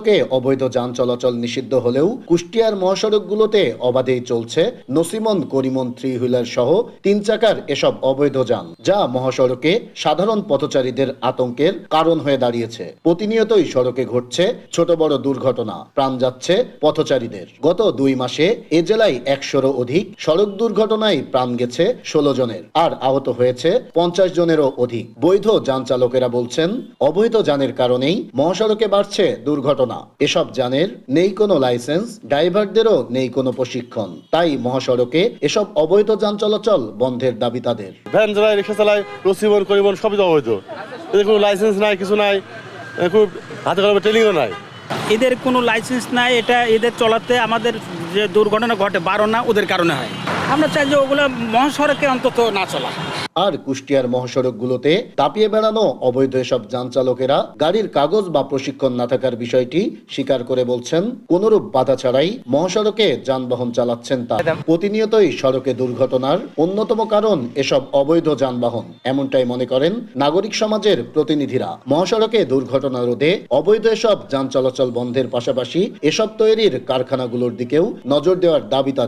মহাসড়কে অবৈধ যান চলাচল নিষিদ্ধ হলেও কুষ্টিয়ার মহাসড়কগুলোতে অবাধেই চলছে নসিমন, করিমন, থ্রি হুইলার সহ 3 চাকার এসব অবৈধ যান, যা মহাসড়কে সাধারণ পথচারীদের আতঙ্কের কারণ হয়ে দাঁড়িয়েছে। প্রতিনিয়তই সড়কে ঘটছে ছোট বড় দুর্ঘটনা, প্রাণ যাচ্ছে পথচারীদের। গত 2 মাসে এ জেলায় 100-এরও অধিক সড়ক দুর্ঘটনায় প্রাণ গেছে 16 জনের, আর আহত হয়েছে 50 জনেরও অধিক। বৈধ যান চালকেরা বলছেন, অবৈধ যানের কারণেই মহাসড়কে বাড়ছে দুর্ঘটনা। এসব যানের নেই কোনো লাইসেন্স, ড্রাইভারদেরও নেই কোনো প্রশিক্ষণ। তাই মহাসড়কে এসব অবৈধ যান চলাচল বন্ধের দাবি তাদের। ভ্যান চালায়, রিক্সা চালায়, নসিমন, করিমন সবই তো অবৈধ। এদের কোনো লাইসেন্স নাই, কিছু নাই, খুব হাতে কলমে ট্রেনিংও নাই। এদের কোনো লাইসেন্স নাই। এটা এদের চলাতে আমাদের যে দুর্ঘটনা ঘটে 12 না ওদের কারণে হয়। আমরা চাই যে ওগুলো মহাসড়কে অন্তত না চলা। আর কুষ্টিয়ার মহাসড়কগুলোতে তাপিয়ে বেড়ানো অবৈধ এসব যান চালকেরা গাড়ির কাগজ বা প্রশিক্ষণ না থাকার বিষয়টি স্বীকার করে বলছেন, কোনরূপ বাধা ছাড়াই মহাসড়কে যানবাহন চালাচ্ছেন তারা। প্রতিনিয়তই সড়কে দুর্ঘটনার অন্যতম কারণ এসব অবৈধ যানবাহন, এমনটাই মনে করেন নাগরিক সমাজের প্রতিনিধিরা। মহাসড়কে দুর্ঘটনা রোধে অবৈধ এসব যান চলাচল বন্ধের পাশাপাশি এসব তৈরির কারখানাগুলোর দিকেও নজর দেওয়ার দাবি তাদের।